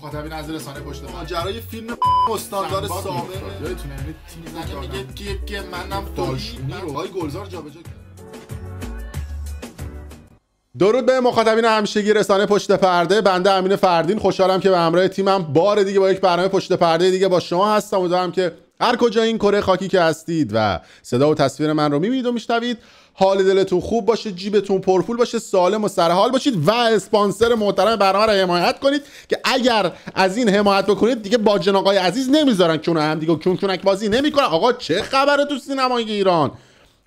مخاطبین از رسانه پشت پرده ماجرای فیلم استاندار سابق یادتونه میگه که منم داشتونی رو های گلزار جابجا کرد. درود به مخاطبین همیشگی رسانه پشت پرده. بنده امین فردین خوشحالم که به همراه تیمم بار دیگه با یک برنامه پشت پرده دیگه با شما هستم. امیدوارم که هر کجا این کره خاکی که هستید و صدا و تصویر من رو میبینید و میشنوید حال دلتون خوب باشه، جیبتون پرپول باشه، سالم و سرحال باشید و اسپانسر محترم برنامه رو حمایت کنید که اگر از این حمایت بکنید دیگه باجن آقای عزیز نمیذارن چون هم دیگه کونک بازی نمیکنن. آقا چه خبره تو سینمای ایران؟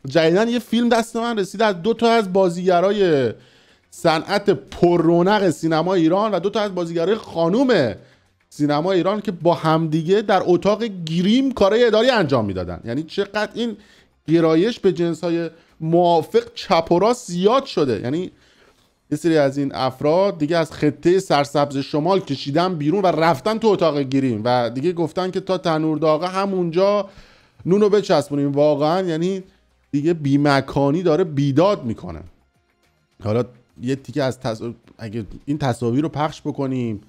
جدیدن یه فیلم دست من رسید از دو تا از بازیگرای صنعت پر رونق سینما ایران و دو تا از بازیگرای خانوم سینما ایران که با همدیگه در اتاق گریم کارهای اداری انجام میدادن. یعنی چقدر این گرایش به جنس‌های موافق چپ و راست زیاد شده. یعنی یه سری از این افراد دیگه از خطه سرسبز شمال کشیدن بیرون و رفتن تو اتاق گریم و دیگه گفتن که تا تنور داغه همونجا نونو بچسبونیم. واقعا یعنی دیگه بیمکانی داره بیداد میکنه. حالا یه تیکه از اگه این تصاویر رو پخش بکنیم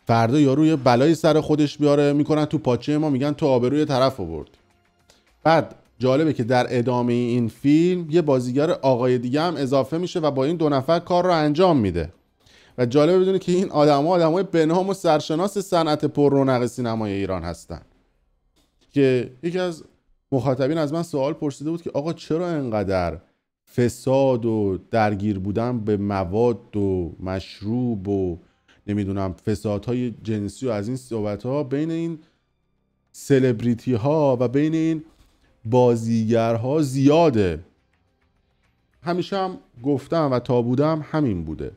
فردا یارو یه بلایی سر خودش بیاره میکنن تو پاچه ما، میگن تو آبروی طرف آورد. بعد جالبه که در ادامه این فیلم یه بازیگر آقای دیگه هم اضافه میشه و با این دو نفر کار رو انجام میده و جالبه بدونی که این آدمای بنام و سرشناس صنعت پر رونق سینمای ایران هستن. که یکی از مخاطبین از من سوال پرسیده بود که آقا چرا انقدر فساد و درگیر بودن به مواد و مشروب و نمیدونم فسادهای جنسی و از این صحبت‌ها بین این سلبریتی ها و بین این بازیگرها زیاده؟ همیشه هم گفتم و تا بودم همین بوده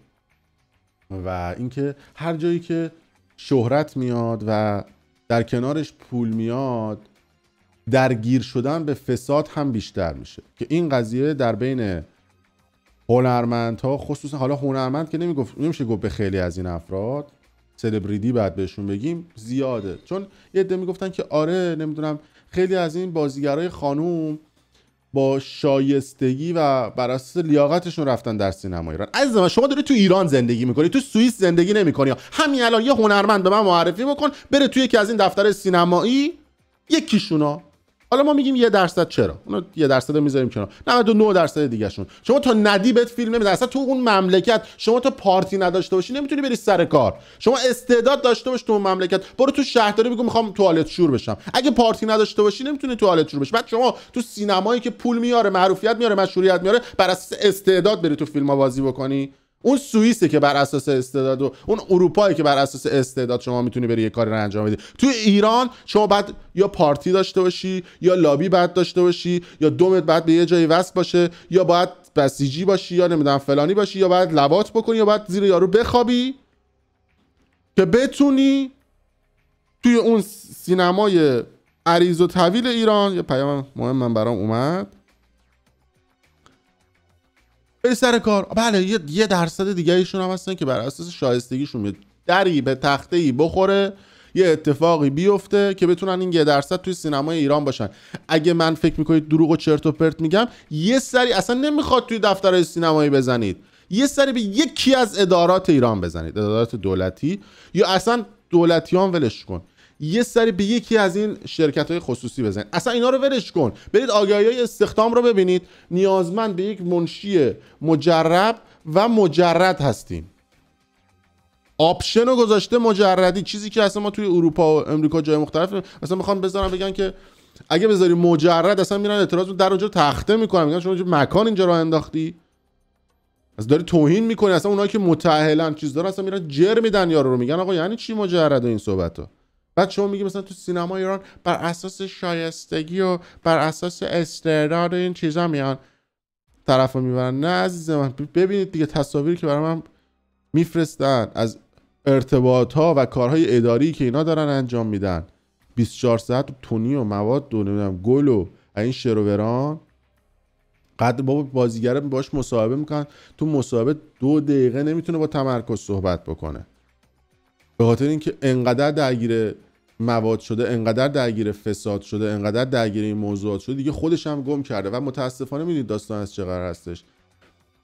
و اینکه هر جایی که شهرت میاد و در کنارش پول میاد درگیر شدن به فساد هم بیشتر میشه. که این قضیه در بین هنرمندها، خصوصا حالا هنرمند که نمیشه گفت به خیلی از این افراد سلبریتی بعد بهشون بگیم زیاده، چون یه عده میگفتن که آره نمیدونم خیلی از این بازیگرای خانوم با شایستگی و بر اساس لیاقتشون رفتن در سینما ایران. عزیز من شما داری تو ایران زندگی میکنی، تو سوئیس زندگی نمیکنی. همین الان یه هنرمند به من معرفی بکن بره توی یکی از این دفتر سینمایی یکیشونا. حالا ما میگیم 1%، چرا؟ اونو 1% میذاریم کنار، 99% دیگه شون. شما تا ندی بهت فیلم نمیدن. اصلا تو اون مملکت شما تا پارتی نداشته باشی نمیتونی بری سر کار. شما استعداد داشته باش تو اون مملکت برو تو شهرداری بگو میخوام توالت شور بشم. اگه پارتی نداشته باشی نمیتونی توالت شور بشی. بعد شما تو سینمایی که پول میاره، معروفیت میاره، مشهوریت میاره، بر اساس استعداد بری تو فیلم‌ها بازی بکنی. اون سوئیسه که بر اساس استعداد و اون اروپایی که بر اساس استعداد شما میتونی بری یه کاری رو انجام بدی. تو ایران شما بعد یا پارتی داشته باشی، یا لابی بعد داشته باشی، یا دومت بعد به یه جایی وصل باشه، یا باید بسیجی باشی، یا نمیدونم فلانی باشی، یا باید لواط بکنی، یا باید زیر یارو بخوابی که بتونی توی اون سینمای عریض و طویل ایران. یه پیام مهم من برام اومد به سر کار. بله 1% دیگه ایشون هم هستن که بر اساس شایستگیشون میاد دری به تخته‌ای بخوره، یه اتفاقی بیفته که بتونن این 1% توی سینمای ایران باشن. اگه من فکر میکنید دروغ و چرت و پرت میگم، یه سری اصلا نمیخواد توی دفترهای سینمایی بزنید، یه سری به یکی از ادارات ایران بزنید، ادارات دولتی یا اصلا دولتیان ولش کن، یه سری به یکی از این شرکت‌های خصوصی بزنید، اصلا اینا رو ولش کن. برید آگهی‌های استخدام رو ببینید، نیازمند به یک منشی مجرب و مجرد هستیم. آپشن رو گذاشته مجردی، چیزی که اصلا ما توی اروپا و امریکا جای مختلف مثلا میخوان بذارن بگن که اگه بذاری مجرد اصلا میرن اعتراض در اونجا تخته میکنن، میگن شما مکان اینجا رو انداختی، از داری توهین میکنی. اصلا اونایی که متأهلن چیز دارن اصلا میرن جر میدن یارو رو، میگن آقا یعنی چی مجرد و این صحبتا. بعد شما میگی مثلا تو سینما ایران بر اساس شایستگی و بر اساس استعداد این چیزا میان طرفو میبرن. نه عزیز من، ببینید دیگه تصاویری که برای من میفرستن از ارتباطات و کارهای اداری که اینا دارن انجام میدن، 24 ساعت تونی و مواد و نمیدونم گل و این شرووران. قد بابا بازیگر باش مصاحبه میکنن، تو مصاحبه 2 دقیقه نمیتونه با تمرکز صحبت بکنه به خاطر اینکه انقدر درگیر مواد شده، انقدر درگیر فساد شده، انقدر درگیر این موضوعات شده دیگه خودش هم گم کرده. و متاسفانه میدونید داستان از چه قرار هستش.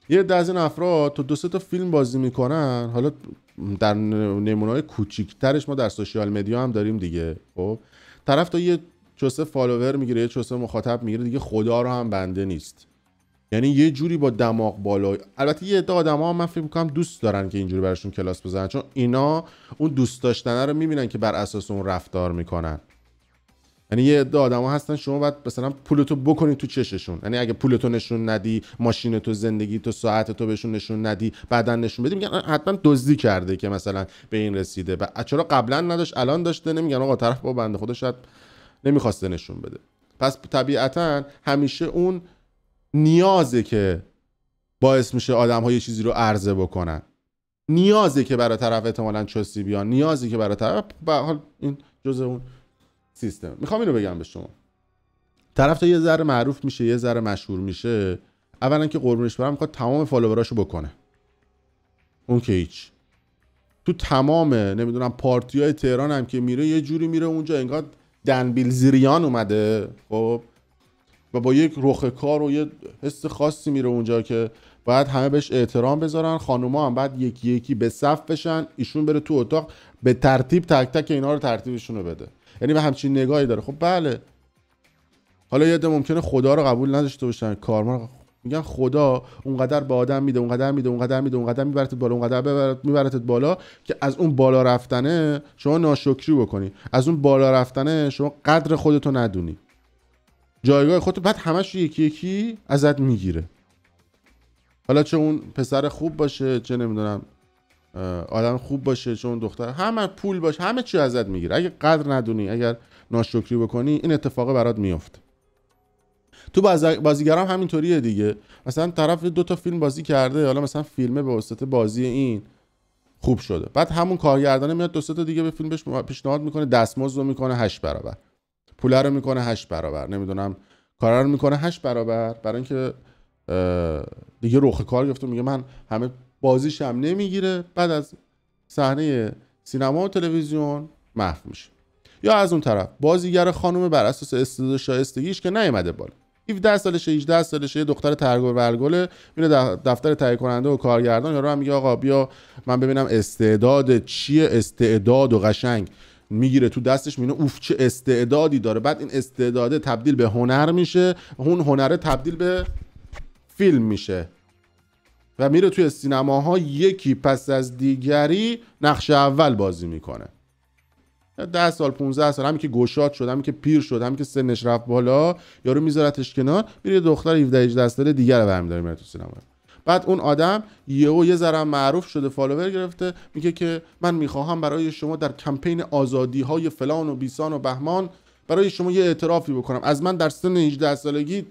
یه عده از این افراد تو 2-3 تا فیلم بازی میکنن. حالا در نمونه‌های کوچیک‌ترش ما در سوشیال مدیا هم داریم دیگه. خب طرف تا یه چوسه فالوور میگیره، یه چوسه مخاطب میگیره، دیگه خدا رو هم بنده نیست. یعنی یه جوری با دماغ بالا. البته یه عده آدم‌ها من فکر می‌کنم دوست دارن که اینجوری براشون کلاس بزنن، چون اینا اون دوست داشتن رو می‌بینن که بر اساس اون رفتار میکنن. یعنی یه عده آدم‌ها هستن شما باید مثلا پولتو بکنی تو چششون. یعنی اگه پولتو نشون ندی، ماشینتو، زندگیتو، ساعتتو بهشون نشون ندی، بعداً نشون بدی، میگن حتما دزدی کرده که مثلا به این رسیده. و چرا قبلا نداشت الان داشته؟ نمیگن آقا طرف با بنده خدا شاید نمیخواسته نشون بده. پس طبیعتاً همیشه اون نیازه که باعث میشه آدم‌ها یه چیزی رو عرضه بکنن. نیازه که برای طرف احتمالاً چوسی بیان، نیازی که برای طرف، به حال این جزء اون سیستم. میخوام اینو بگم به شما. طرف تا یه ذره معروف میشه، یه ذره مشهور میشه، اولا که قربونش برم میخواد تمام فالووراشو بکنه. اون که هیچ. تو تمام نمیدونم پارتیای تهران هم که میره یه جوری میره اونجا انگار دنبیل زیریان اومده، خب، و با یک رخ کار و یه حس خاصی میره اونجا که باید همه بهش احترام بذارن. خانوما هم بعد یکی یکی به صف بشن، ایشون بره تو اتاق به ترتیب تک تک اینا رو ترتیبشون رو بده. یعنی به همچین نگاهی داره. خب بله، حالا یه عده ممکنه خدا رو قبول نداشته باشن، کارما میگن خدا اونقدر به آدم میده، اونقدر میده، اونقدر میده، اونقدر میبرتت بالا، اونقدر میبرتت بالا که از اون بالا رفتنه شما ناشکری بکنی، از اون بالا رفتنه شما قدر خودتو ندونی، جایگاه خودتو، بعد همش یکی یکی ازت میگیره. حالا چه اون پسر خوب باشه، چه نمیدونم آدم خوب باشه، چه اون دختر، همه پول باشه، همه چی ازت میگیره. اگه قدر ندونی، اگر ناشکری بکنی، این اتفاق برات میفته. تو بازیگرام همینطوریه دیگه. مثلا طرف 2 تا فیلم بازی کرده، حالا مثلا فیلمه به واسطه بازی این خوب شده، بعد همون کارگردانه میاد 2-3 تا دیگه به فیلمش پیشنهاد میکنه، دستمزد رو میکنه 8 برابر، پول رو میکنه 8 برابر، نمیدونم کارا رو میکنه 8 برابر، برای اینکه دیگه رخ کار گرفته، میگه من همه بازیش هم نمیگیره، بعد از صحنه سینما و تلویزیون محو میشه. یا از اون طرف بازیگر خانم بر اساس استعداد و شایستگیش که نیومده بالا، 17 سالشه، 18 سالشه، یه دختر ترگل ورگله، میره دفتر تهیه کننده و کارگردان یارو هم میگه آقا بیا من ببینم استعداد چیه، استعداد و قشنگ میگیره تو دستش، میبینه اوف چه استعدادی داره، بعد این استعداده تبدیل به هنر میشه، اون هنره تبدیل به فیلم میشه و میره توی سینماها یکی پس از دیگری نقش اول بازی میکنه. 10 سال 15 سال، همین که گشاد شد، همین که پیر شد، همین که سنش رفت بالا، یارو میذارتش کنار، میره دختر 17 18 ساله دیگه رو برمی‌داره میره تو سینما. بعد اون آدم یه ذره معروف شده، فالوور گرفته، میگه که من میخواهم برای شما در کمپین آزادی‌های فلان و بیسان و بهمان برای شما یه اعترافی بکنم، از من در سن 18 سالگی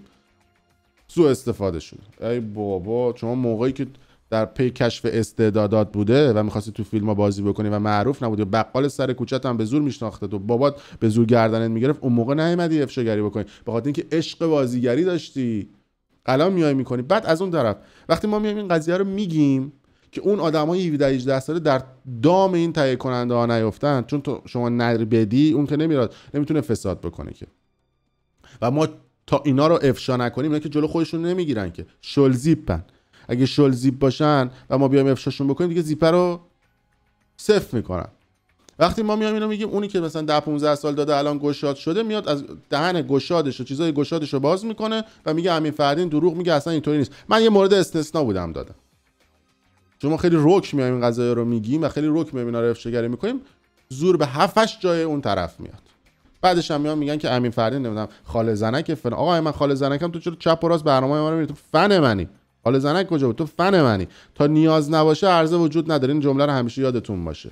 سوء استفاده شد. ای بابا، شما موقعی که در پی کشف استعدادات بوده و می‌خواستی تو فیلم‌ها بازی بکنی و معروف نبودی، بقال سر کوچه‌ت هم به زور میشناخته تو، بابات به زور گردنت میگرفت، اون موقع نیومدی افشاگری بکنی به خاطر اینکه عشق بازیگری داشتی. الان میای میکنی. بعد از اون طرف وقتی ما میایم این قضیه رو میگیم که اون آدمای 17 18 ساله در دام این تهیه کننده ها نیافتن، چون تو شما نر بدی، اون که نمیتونه فساد بکنه که، و ما تا اینا رو افشا نکنیم، اینا که جلو خودشون نمیگیرن که، شل زیپن. اگه شل زیپ باشن و ما بیایم افشاشون بکنیم، دیگه زیپ رو صفر میکنن. وقتی ما میایم اینو میگیم، اونی که مثلا 10 15 سال داده الان گشاد شده، میاد از دهن گشادش و چیزای گشادش رو باز میکنه و میگه امین فردین دروغ میگه، اصلا اینطوری نیست. من یه مورد استثنا بودم دادم، چون ما خیلی رک میایم این قضایا رو میگیم و خیلی رک میایم اینا رو افشاگری میکنیم، زور به 7 8 جای اون طرف میاد. بعدش هم میان میگن که امین فردین نمیدونم خاله زنک فلان. آقا من خاله زنکم، تو چرا چپ و راست برنامه ما رو میری؟ تو فن منی. خاله زنک کجا بود؟ تو فن منی. تا نیاز نباشه عرضه وجود نداره. این جمله رو همیشه یادتون باشه.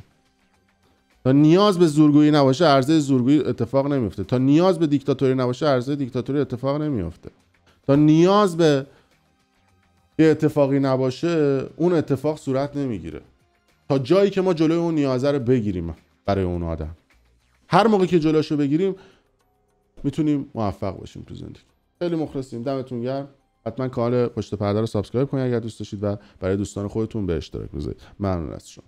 تا نیاز به زورگویی نباشه عرضه زورگویی اتفاق نمیفته. تا نیاز به دیکتاتوری نباشه عرضه دیکتاتوری اتفاق نمیفته. تا نیاز به یه اتفاقی نباشه اون اتفاق صورت نمیگیره. تا جایی که ما جلوی اون نیازه رو بگیریم برای اون آدم، هر موقع که جلوشو بگیریم میتونیم موفق باشیم تو زندگی. خیلی مخلصیم، دمتون گرم. حتما کانال پشت پرده رو سابسکرایب کنید اگر دوست داشتید و برای دوستان خودتون به اشتراک بذارید. ممنون از شما.